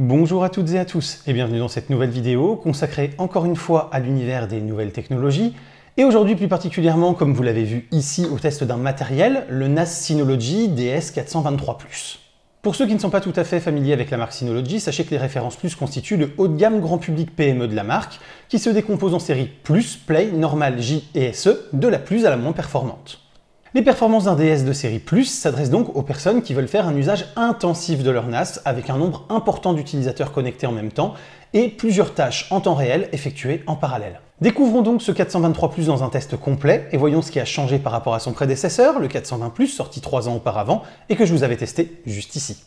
Bonjour à toutes et à tous et bienvenue dans cette nouvelle vidéo consacrée encore une fois à l'univers des nouvelles technologies et aujourd'hui plus particulièrement, comme vous l'avez vu ici au test d'un matériel, le NAS Synology DS423+. Pour ceux qui ne sont pas tout à fait familiers avec la marque Synology, sachez que les références Plus constituent le haut de gamme grand public PME de la marque qui se décompose en séries Plus, Play, Normal, J et SE, de la plus à la moins performante. Les performances d'un DS de série Plus s'adressent donc aux personnes qui veulent faire un usage intensif de leur NAS avec un nombre important d'utilisateurs connectés en même temps et plusieurs tâches en temps réel effectuées en parallèle. Découvrons donc ce 423 Plus dans un test complet et voyons ce qui a changé par rapport à son prédécesseur, le 420 Plus, sorti 3 ans auparavant et que je vous avais testé juste ici.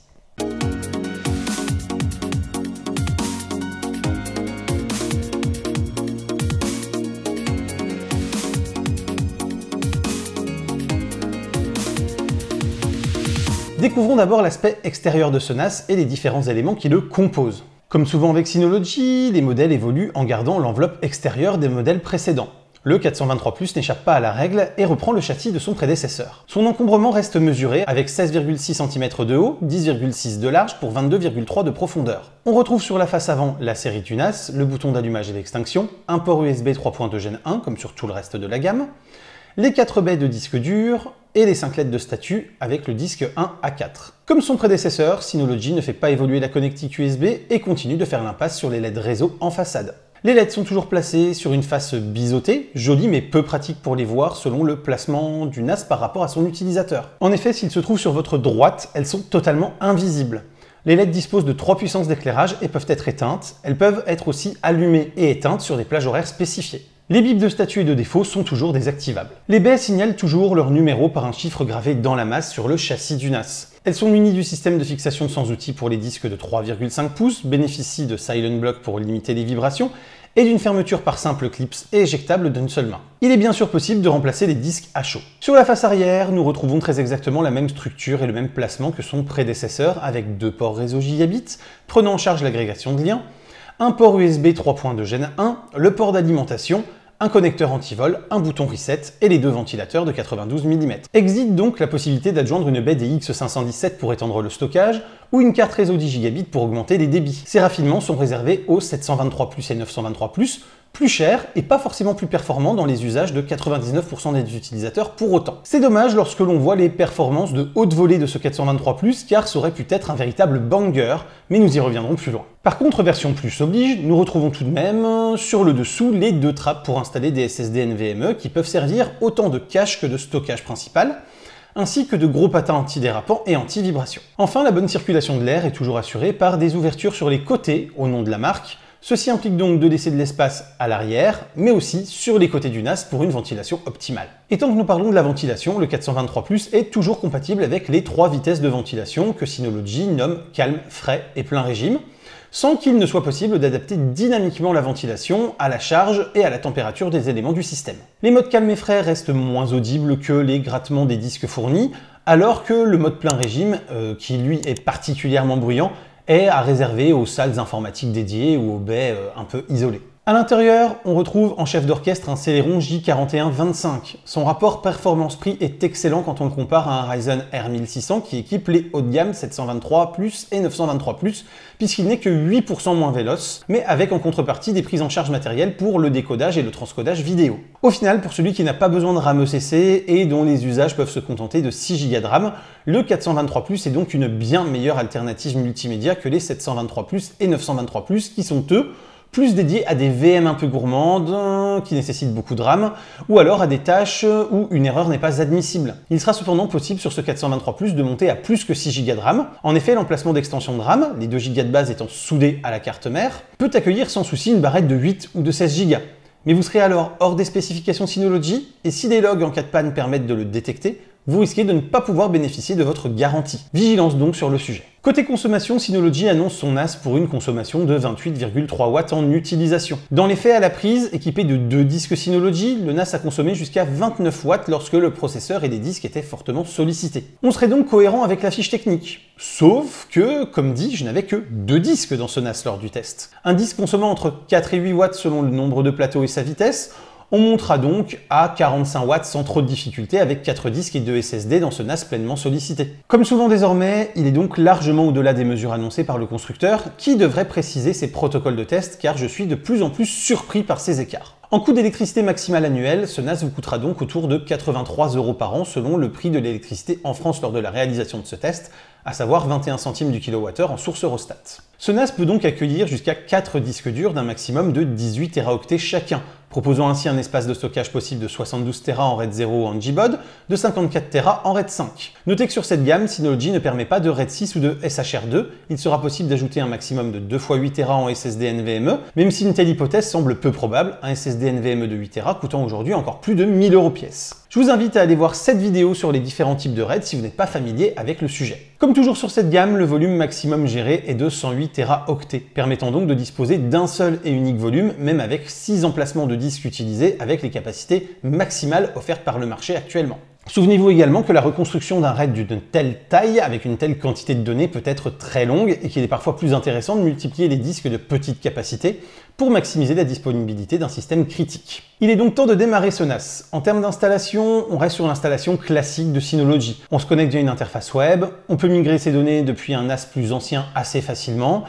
Découvrons d'abord l'aspect extérieur de ce NAS et les différents éléments qui le composent. Comme souvent avec Synology, les modèles évoluent en gardant l'enveloppe extérieure des modèles précédents. Le 423 Plus n'échappe pas à la règle et reprend le châssis de son prédécesseur. Son encombrement reste mesuré avec 16,6 cm de haut, 10,6 de large pour 22,3 de profondeur. On retrouve sur la face avant la série du NAS, le bouton d'allumage et d'extinction, un port USB 3.2 Gen 1 comme sur tout le reste de la gamme, les 4 baies de disque dur et les 5 LED de statut avec le disque 1 à 4. Comme son prédécesseur, Synology ne fait pas évoluer la connectique USB et continue de faire l'impasse sur les LED réseau en façade. Les LED sont toujours placés sur une face biseautée, jolie mais peu pratique pour les voir selon le placement du NAS par rapport à son utilisateur. En effet, s'ils se trouvent sur votre droite, elles sont totalement invisibles. Les LED disposent de 3 puissances d'éclairage et peuvent être éteintes. Elles peuvent être aussi allumées et éteintes sur des plages horaires spécifiées. Les bips de statut et de défaut sont toujours désactivables. Les baies signalent toujours leur numéro par un chiffre gravé dans la masse sur le châssis du NAS. Elles sont munies du système de fixation sans outil pour les disques de 3,5 pouces, bénéficient de Silent Block pour limiter les vibrations et d'une fermeture par simple clips et éjectable d'une seule main. Il est bien sûr possible de remplacer les disques à chaud. Sur la face arrière, nous retrouvons très exactement la même structure et le même placement que son prédécesseur avec 2 ports réseau gigabit, prenant en charge l'agrégation de liens, un port USB 3.2 Gen 1, le port d'alimentation, un connecteur anti-vol, un bouton reset et les 2 ventilateurs de 92 mm. Existe donc la possibilité d'adjoindre une baie DX517 pour étendre le stockage ou une carte réseau 10 Gb pour augmenter les débits. Ces raffinements sont réservés aux 723 Plus et 923 Plus, plus cher et pas forcément plus performant dans les usages de 99% des utilisateurs pour autant. C'est dommage lorsque l'on voit les performances de haute volée de ce 423 Plus car ça aurait pu être un véritable banger, mais nous y reviendrons plus loin. Par contre, version Plus oblige, nous retrouvons tout de même sur le dessous les 2 trappes pour installer des SSD NVMe qui peuvent servir autant de cache que de stockage principal, ainsi que de gros patins antidérapants et anti-vibration. Enfin, la bonne circulation de l'air est toujours assurée par des ouvertures sur les côtés au nom de la marque. Ceci implique donc de laisser de l'espace à l'arrière, mais aussi sur les côtés du NAS pour une ventilation optimale. Et tant que nous parlons de la ventilation, le 423 Plus est toujours compatible avec les 3 vitesses de ventilation que Synology nomme calme, frais et plein régime, sans qu'il ne soit possible d'adapter dynamiquement la ventilation à la charge et à la température des éléments du système. Les modes calme et frais restent moins audibles que les grattements des disques fournis, alors que le mode plein régime, qui lui est particulièrement bruyant, est à réserver aux salles informatiques dédiées ou aux baies un peu isolées. À l'intérieur, on retrouve en chef d'orchestre un Celeron J4125. Son rapport performance-prix est excellent quand on le compare à un Ryzen R1600 qui équipe les hauts de gamme 723 Plus et 923 Plus, puisqu'il n'est que 8% moins véloce, mais avec en contrepartie des prises en charge matérielles pour le décodage et le transcodage vidéo. Au final, pour celui qui n'a pas besoin de RAM ECC et dont les usages peuvent se contenter de 6 Go de RAM, le 423 Plus est donc une bien meilleure alternative multimédia que les 723 Plus et 923 Plus qui sont eux plus dédiés à des VM un peu gourmandes, qui nécessitent beaucoup de RAM, ou alors à des tâches où une erreur n'est pas admissible. Il sera cependant possible sur ce 423 Plus de monter à plus que 6 Go de RAM. En effet, l'emplacement d'extension de RAM, les 2 Go de base étant soudés à la carte mère, peut accueillir sans souci une barrette de 8 ou de 16 Go. Mais vous serez alors hors des spécifications Synology, et si des logs en cas de panne permettent de le détecter, vous risquez de ne pas pouvoir bénéficier de votre garantie. Vigilance donc sur le sujet. Côté consommation, Synology annonce son NAS pour une consommation de 28,3 watts en utilisation. Dans les faits, à la prise, équipé de 2 disques Synology, le NAS a consommé jusqu'à 29 watts lorsque le processeur et les disques étaient fortement sollicités. On serait donc cohérent avec la fiche technique. Sauf que, comme dit, je n'avais que 2 disques dans ce NAS lors du test. Un disque consommant entre 4 et 8 watts selon le nombre de plateaux et sa vitesse, On montera donc à 45 watts sans trop de difficulté avec 4 disques et 2 SSD dans ce NAS pleinement sollicité. Comme souvent désormais, il est donc largement au-delà des mesures annoncées par le constructeur qui devrait préciser ses protocoles de test car je suis de plus en plus surpris par ces écarts. En coût d'électricité maximal annuel, ce NAS vous coûtera donc autour de 83 € par an selon le prix de l'électricité en France lors de la réalisation de ce test, à savoir 21 centimes du kWh en source Eurostat. Ce NAS peut donc accueillir jusqu'à 4 disques durs d'un maximum de 18 Teraoctets chacun, proposant ainsi un espace de stockage possible de 72 Tera en RAID 0 ou en JBOD, de 54 Tera en RAID 5. Notez que sur cette gamme, Synology ne permet pas de RAID 6 ou de SHR2, il sera possible d'ajouter un maximum de 2 x 8 Tera en SSD NVMe, même si une telle hypothèse semble peu probable, un SSD NVMe de 8 Tera coûtant aujourd'hui encore plus de 1000 € pièce. Je vous invite à aller voir cette vidéo sur les différents types de RAID si vous n'êtes pas familier avec le sujet. Comme toujours sur cette gamme, le volume maximum géré est de 108 Teraoctets, permettant donc de disposer d'un seul et unique volume, même avec 6 emplacements de disques utilisés avec les capacités maximales offertes par le marché actuellement. Souvenez-vous également que la reconstruction d'un RAID d'une telle taille, avec une telle quantité de données, peut être très longue et qu'il est parfois plus intéressant de multiplier les disques de petite capacité pour maximiser la disponibilité d'un système critique. Il est donc temps de démarrer ce NAS. En termes d'installation, on reste sur l'installation classique de Synology. On se connecte via une interface web, on peut migrer ses données depuis un NAS plus ancien assez facilement,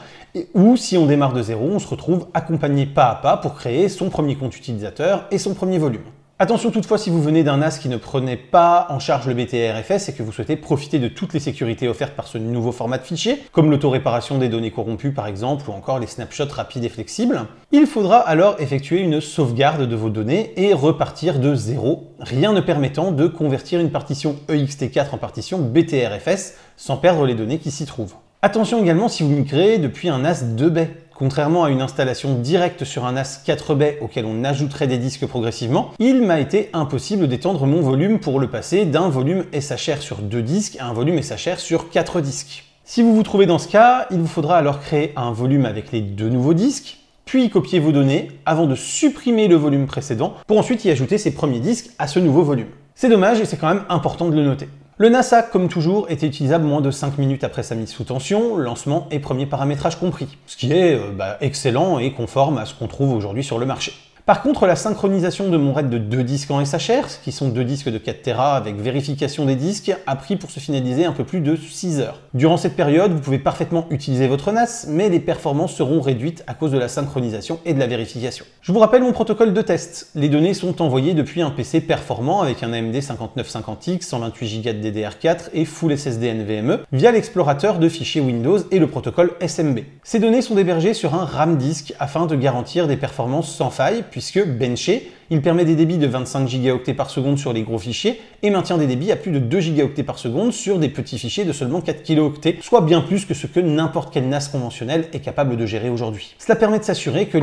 ou si on démarre de zéro, on se retrouve accompagné pas à pas pour créer son premier compte utilisateur et son premier volume. Attention toutefois, si vous venez d'un NAS qui ne prenait pas en charge le BTRFS et que vous souhaitez profiter de toutes les sécurités offertes par ce nouveau format de fichier, comme l'autoréparation des données corrompues par exemple, ou encore les snapshots rapides et flexibles, il faudra alors effectuer une sauvegarde de vos données et repartir de zéro, rien ne permettant de convertir une partition ext4 en partition BTRFS sans perdre les données qui s'y trouvent. Attention également si vous migrez depuis un NAS 2 baies. Contrairement à une installation directe sur un NAS 4 baies auquel on ajouterait des disques progressivement, il m'a été impossible d'étendre mon volume pour le passer d'un volume SHR sur 2 disques à un volume SHR sur 4 disques. Si vous vous trouvez dans ce cas, il vous faudra alors créer un volume avec les 2 nouveaux disques, puis copier vos données avant de supprimer le volume précédent pour ensuite y ajouter ces premiers disques à ce nouveau volume. C'est dommage et c'est quand même important de le noter. Le NAS a, comme toujours, été utilisable moins de 5 minutes après sa mise sous tension, lancement et premier paramétrage compris, ce qui est excellent et conforme à ce qu'on trouve aujourd'hui sur le marché. Par contre, la synchronisation de mon RAID de 2 disques en SHR, qui sont 2 disques de 4 Tera avec vérification des disques, a pris pour se finaliser un peu plus de 6 heures. Durant cette période, vous pouvez parfaitement utiliser votre NAS, mais les performances seront réduites à cause de la synchronisation et de la vérification. Je vous rappelle mon protocole de test. Les données sont envoyées depuis un PC performant avec un AMD 5950X, 128 Go de DDR4 et Full SSD NVMe via l'explorateur de fichiers Windows et le protocole SMB. Ces données sont hébergées sur un RAM disk afin de garantir des performances sans faille, puisque benché, il permet des débits de 25 Go par seconde sur les gros fichiers et maintient des débits à plus de 2 Go par seconde sur des petits fichiers de seulement 4 kO, soit bien plus que ce que n'importe quel NAS conventionnel est capable de gérer aujourd'hui. Cela permet de s'assurer que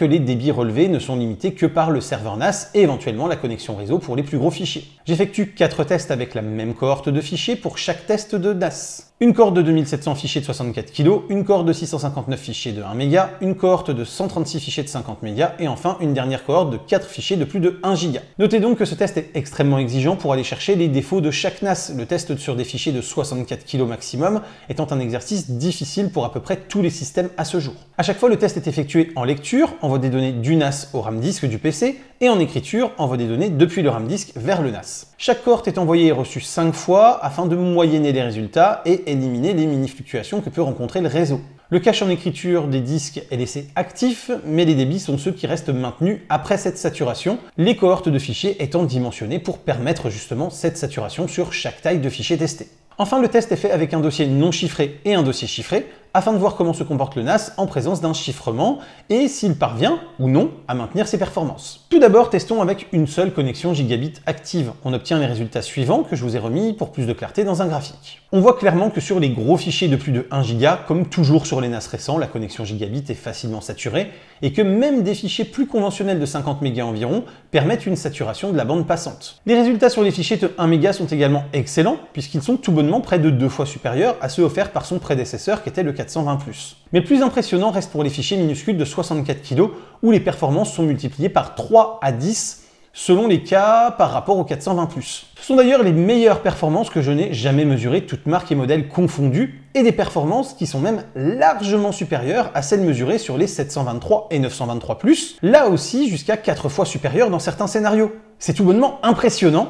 les débits relevés ne sont limités que par le serveur NAS et éventuellement la connexion réseau pour les plus gros fichiers. J'effectue 4 tests avec la même cohorte de fichiers pour chaque test de NAS. Une cohorte de 2700 fichiers de 64 kg, une cohorte de 659 fichiers de 1 méga, une cohorte de 136 fichiers de 50 mégas et enfin une dernière cohorte de 4 fichiers de plus de 1 giga. Notez donc que ce test est extrêmement exigeant pour aller chercher les défauts de chaque NAS, le test sur des fichiers de 64 kg maximum étant un exercice difficile pour à peu près tous les systèmes à ce jour. À chaque fois, le test est effectué en lecture, envoi des données du NAS au RAM disk du PC, et en écriture, envoi des données depuis le RAM disk vers le NAS. Chaque cohorte est envoyée et reçue 5 fois afin de moyenner les résultats et éliminer les mini-fluctuations que peut rencontrer le réseau. Le cache en écriture des disques est laissé actif, mais les débits sont ceux qui restent maintenus après cette saturation, les cohortes de fichiers étant dimensionnées pour permettre justement cette saturation sur chaque taille de fichier testé. Enfin, le test est fait avec un dossier non chiffré et un dossier chiffré, afin de voir comment se comporte le NAS en présence d'un chiffrement et s'il parvient ou non à maintenir ses performances. Tout d'abord, testons avec une seule connexion gigabit active. On obtient les résultats suivants que je vous ai remis pour plus de clarté dans un graphique. On voit clairement que sur les gros fichiers de plus de 1 giga, comme toujours sur les NAS récents, la connexion gigabit est facilement saturée et que même des fichiers plus conventionnels de 50 mégas environ permettent une saturation de la bande passante. Les résultats sur les fichiers de 1 méga sont également excellents puisqu'ils sont tout bonnement près de 2 fois supérieurs à ceux offerts par son prédécesseur qui était le 420+. Mais le plus impressionnant reste pour les fichiers minuscules de 64 kg où les performances sont multipliées par 3 à 10 selon les cas par rapport au 420+. Ce sont d'ailleurs les meilleures performances que je n'ai jamais mesurées, toutes marques et modèles confondus, et des performances qui sont même largement supérieures à celles mesurées sur les 723 et 923+, là aussi jusqu'à 4 fois supérieures dans certains scénarios. C'est tout bonnement impressionnant.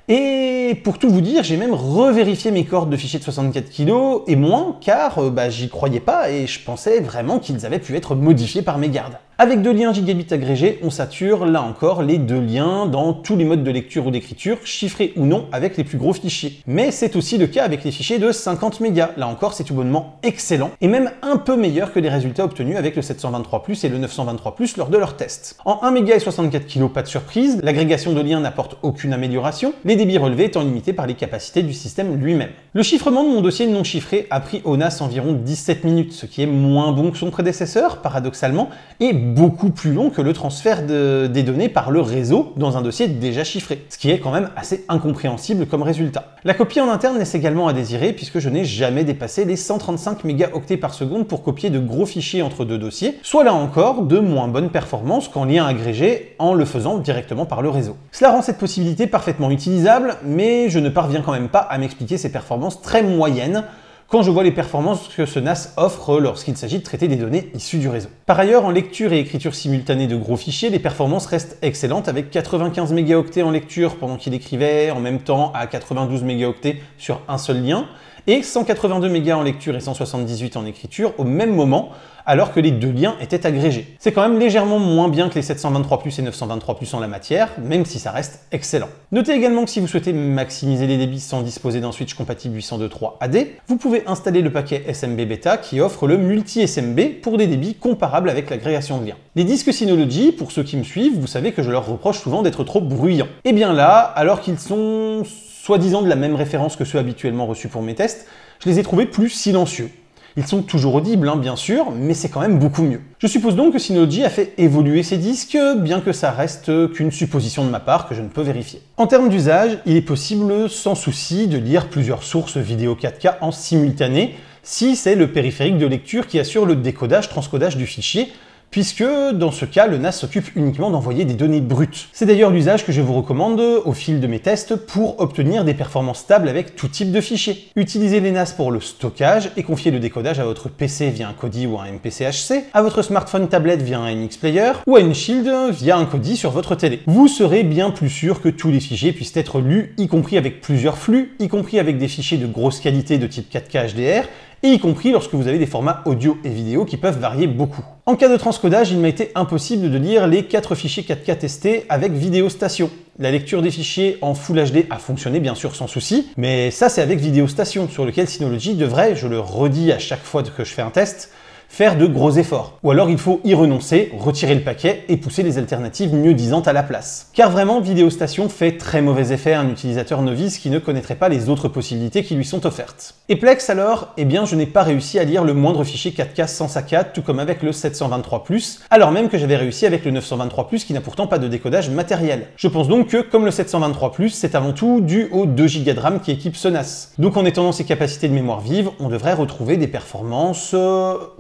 Et pour tout vous dire, j'ai même revérifié mes cordes de fichiers de 64 kg et moins, car j'y croyais pas et je pensais vraiment qu'ils avaient pu être modifiés par mégarde. Avec 2 liens gigabit agrégés, on sature là encore les 2 liens dans tous les modes de lecture ou d'écriture, chiffrés ou non avec les plus gros fichiers. Mais c'est aussi le cas avec les fichiers de 50 mégas. Là encore, c'est tout bonnement excellent et même un peu meilleur que les résultats obtenus avec le 723+ et le 923+ lors de leurs tests. En 1 méga et 64 kg, pas de surprise, l'agrégation de liens n'apporte aucune amélioration, les débits relevés étant limités par les capacités du système lui-même. Le chiffrement de mon dossier non chiffré a pris au NAS environ 17 minutes, ce qui est moins bon que son prédécesseur, paradoxalement, et beaucoup plus long que le transfert des données par le réseau dans un dossier déjà chiffré, ce qui est quand même assez incompréhensible comme résultat. La copie en interne laisse également à désirer puisque je n'ai jamais dépassé les 135 mégaoctets par seconde pour copier de gros fichiers entre 2 dossiers, soit là encore de moins bonnes performances qu'en lien agrégé en le faisant directement par le réseau. Cela rend cette possibilité parfaitement utilisable, mais je ne parviens quand même pas à m'expliquer ces performances très moyennes quand je vois les performances que ce NAS offre lorsqu'il s'agit de traiter des données issues du réseau. Par ailleurs, en lecture et écriture simultanée de gros fichiers, les performances restent excellentes avec 95 mégaoctets en lecture pendant qu'il écrivait en même temps à 92 mégaoctets sur un seul lien, et 182 mégas en lecture et 178 en écriture au même moment, alors que les 2 liens étaient agrégés. C'est quand même légèrement moins bien que les 723+ et 923+ en la matière, même si ça reste excellent. Notez également que si vous souhaitez maximiser les débits sans disposer d'un switch compatible 802.3 AD, vous pouvez installer le paquet SMB Beta qui offre le multi-SMB pour des débits comparables avec l'agrégation de liens. Les disques Synology, pour ceux qui me suivent, vous savez que je leur reproche souvent d'être trop bruyants. Et bien là, alors qu'ils sont soi-disant de la même référence que ceux habituellement reçus pour mes tests, je les ai trouvés plus silencieux. Ils sont toujours audibles, bien sûr, mais c'est quand même beaucoup mieux. Je suppose donc que Synology a fait évoluer ces disques, bien que ça reste qu'une supposition de ma part que je ne peux vérifier. En termes d'usage, il est possible sans souci de lire plusieurs sources vidéo 4K en simultané, si c'est le périphérique de lecture qui assure le décodage-transcodage du fichier, puisque dans ce cas, le NAS s'occupe uniquement d'envoyer des données brutes. C'est d'ailleurs l'usage que je vous recommande au fil de mes tests pour obtenir des performances stables avec tout type de fichiers. Utilisez les NAS pour le stockage et confiez le décodage à votre PC via un Kodi ou un MPC-HC, à votre smartphone tablette via un NX Player ou à une Shield via un Kodi sur votre télé. Vous serez bien plus sûr que tous les fichiers puissent être lus, y compris avec plusieurs flux, y compris avec des fichiers de grosse qualité de type 4K HDR, et y compris lorsque vous avez des formats audio et vidéo qui peuvent varier beaucoup. En cas de transcodage, il m'a été impossible de lire les 4 fichiers 4K testés avec Vidéo Station. La lecture des fichiers en Full HD a fonctionné bien sûr sans souci, mais ça c'est avec Vidéo Station, sur lequel Synology devrait, je le redis à chaque fois que je fais un test, faire de gros efforts. Ou alors il faut y renoncer, retirer le paquet et pousser les alternatives mieux disantes à la place. Car vraiment, Vidéo Station fait très mauvais effet à un utilisateur novice qui ne connaîtrait pas les autres possibilités qui lui sont offertes. Et Plex alors, eh bien je n'ai pas réussi à lire le moindre fichier 4K sans saccade, tout comme avec le 723+, alors même que j'avais réussi avec le 923+, qui n'a pourtant pas de décodage matériel. Je pense donc que, comme le 723+, c'est avant tout dû aux 2 Go de RAM qui équipent ce NAS. Donc en étendant ses capacités de mémoire vive, on devrait retrouver des performances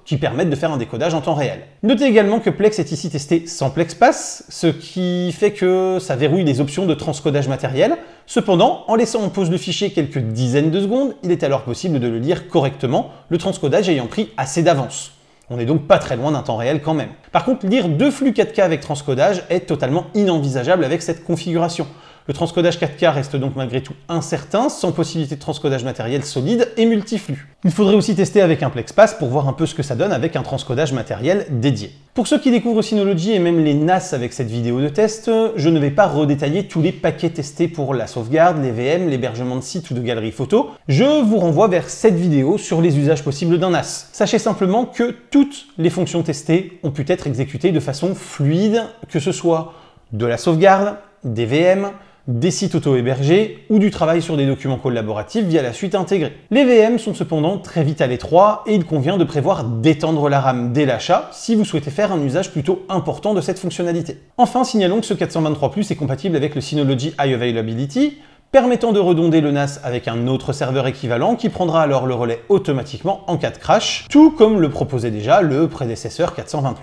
qui permettent de faire un décodage en temps réel. Notez également que Plex est ici testé sans PlexPass, ce qui fait que ça verrouille les options de transcodage matériel. Cependant, en laissant en pause le fichier quelques dizaines de secondes, il est alors possible de le lire correctement, le transcodage ayant pris assez d'avance. On n'est donc pas très loin d'un temps réel quand même. Par contre, lire 2 flux 4K avec transcodage est totalement inenvisageable avec cette configuration. Le transcodage 4K reste donc malgré tout incertain, sans possibilité de transcodage matériel solide et multiflux. Il faudrait aussi tester avec un PlexPass pour voir un peu ce que ça donne avec un transcodage matériel dédié. Pour ceux qui découvrent Synology et même les NAS avec cette vidéo de test, je ne vais pas redétailler tous les paquets testés pour la sauvegarde, les VM, l'hébergement de sites ou de galeries photos. Je vous renvoie vers cette vidéo sur les usages possibles d'un NAS. Sachez simplement que toutes les fonctions testées ont pu être exécutées de façon fluide, que ce soit de la sauvegarde, des VM, des sites auto-hébergés ou du travail sur des documents collaboratifs via la suite intégrée. Les VM sont cependant très vite à l'étroit et il convient de prévoir d'étendre la RAM dès l'achat si vous souhaitez faire un usage plutôt important de cette fonctionnalité. Enfin, signalons que ce 423+ est compatible avec le Synology High Availability, permettant de redonder le NAS avec un autre serveur équivalent qui prendra alors le relais automatiquement en cas de crash, tout comme le proposait déjà le prédécesseur 420+.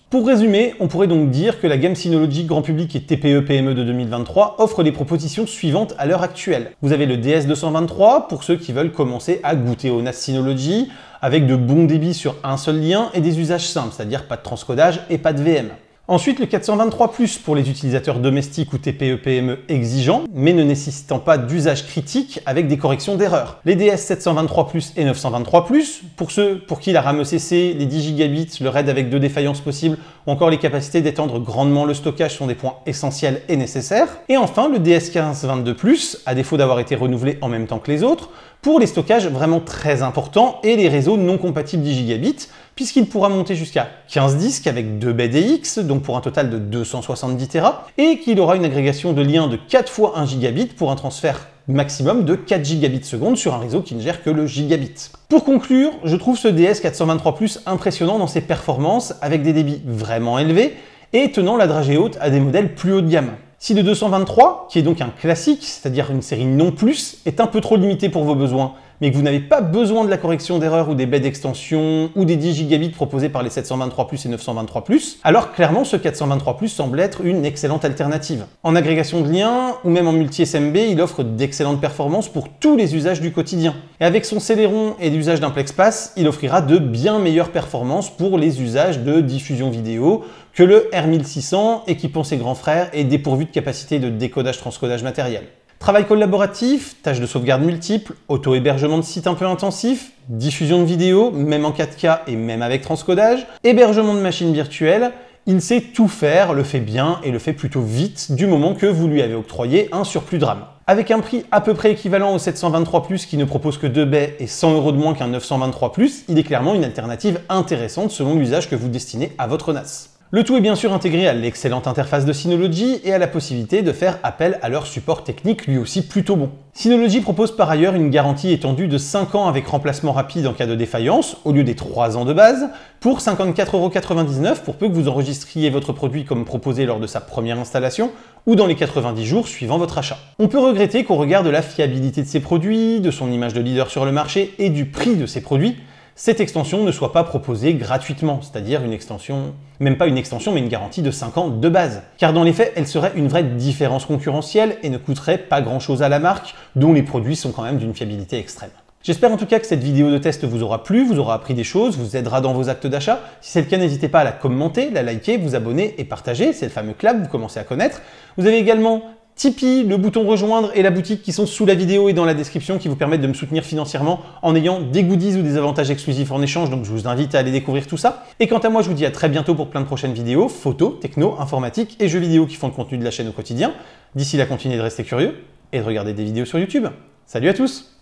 Pour résumer, on pourrait donc dire que la gamme Synology grand public et TPE-PME de 2023 offre les propositions suivantes à l'heure actuelle. Vous avez le DS223 pour ceux qui veulent commencer à goûter au NAS Synology, avec de bons débits sur un seul lien et des usages simples, c'est-à-dire pas de transcodage et pas de VM. Ensuite, le 423+ pour les utilisateurs domestiques ou TPE-PME exigeants, mais ne nécessitant pas d'usage critique avec des corrections d'erreurs. Les DS 723+ et 923+, pour ceux pour qui la RAM ECC, les 10 Gb, le RAID avec 2 défaillances possibles, ou encore les capacités d'étendre grandement le stockage sont des points essentiels et nécessaires. Et enfin, le DS 1522+, à défaut d'avoir été renouvelé en même temps que les autres, pour les stockages vraiment très importants et les réseaux non compatibles 10 Gb, puisqu'il pourra monter jusqu'à 15 disques avec 2 baies DX, donc pour un total de 270 Tera, et qu'il aura une agrégation de liens de 4 fois 1 Gb pour un transfert maximum de 4 Gb seconde sur un réseau qui ne gère que le gigabit. Pour conclure, je trouve ce DS 423+ impressionnant dans ses performances, avec des débits vraiment élevés, et tenant la dragée haute à des modèles plus haut de gamme. Si le 223, qui est donc un classique, c'est-à-dire une série non plus, est un peu trop limité pour vos besoins, mais que vous n'avez pas besoin de la correction d'erreur ou des baies d'extension ou des 10 Gb proposés par les 723+ et 923+, alors clairement ce 423+ semble être une excellente alternative. En agrégation de liens ou même en multi-SMB, il offre d'excellentes performances pour tous les usages du quotidien. Et avec son Celeron et l'usage d'un PlexPass, il offrira de bien meilleures performances pour les usages de diffusion vidéo que le R1600 équipant ses grands frères et dépourvu de capacité de décodage-transcodage matériel. Travail collaboratif, tâches de sauvegarde multiples, auto-hébergement de sites un peu intensif, diffusion de vidéos, même en 4K et même avec transcodage, hébergement de machines virtuelles, il sait tout faire, le fait bien et le fait plutôt vite du moment que vous lui avez octroyé un surplus de RAM. Avec un prix à peu près équivalent au 723+ qui ne propose que 2 baies et 100 € de moins qu'un 923+, il est clairement une alternative intéressante selon l'usage que vous destinez à votre NAS. Le tout est bien sûr intégré à l'excellente interface de Synology et à la possibilité de faire appel à leur support technique lui aussi plutôt bon. Synology propose par ailleurs une garantie étendue de 5 ans avec remplacement rapide en cas de défaillance, au lieu des 3 ans de base, pour 54,99 € pour peu que vous enregistriez votre produit comme proposé lors de sa première installation, ou dans les 90 jours suivant votre achat. On peut regretter qu'au regard de la fiabilité de ses produits, de son image de leader sur le marché et du prix de ses produits, cette extension ne soit pas proposée gratuitement, c'est-à-dire une extension, même pas une extension, mais une garantie de 5 ans de base. Car dans les faits, elle serait une vraie différence concurrentielle et ne coûterait pas grand-chose à la marque, dont les produits sont quand même d'une fiabilité extrême. J'espère en tout cas que cette vidéo de test vous aura plu, vous aura appris des choses, vous aidera dans vos actes d'achat. Si c'est le cas, n'hésitez pas à la commenter, la liker, vous abonner et partager, c'est le fameux clap que vous commencez à connaître. Vous avez également Tipeee, le bouton rejoindre et la boutique qui sont sous la vidéo et dans la description qui vous permettent de me soutenir financièrement en ayant des goodies ou des avantages exclusifs en échange, donc je vous invite à aller découvrir tout ça. Et quant à moi, je vous dis à très bientôt pour plein de prochaines vidéos, photos, techno, informatique et jeux vidéo qui font le contenu de la chaîne au quotidien. D'ici là, continuez de rester curieux et de regarder des vidéos sur YouTube. Salut à tous,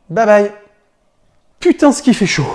bye bye. Putain, ce qui fait chaud.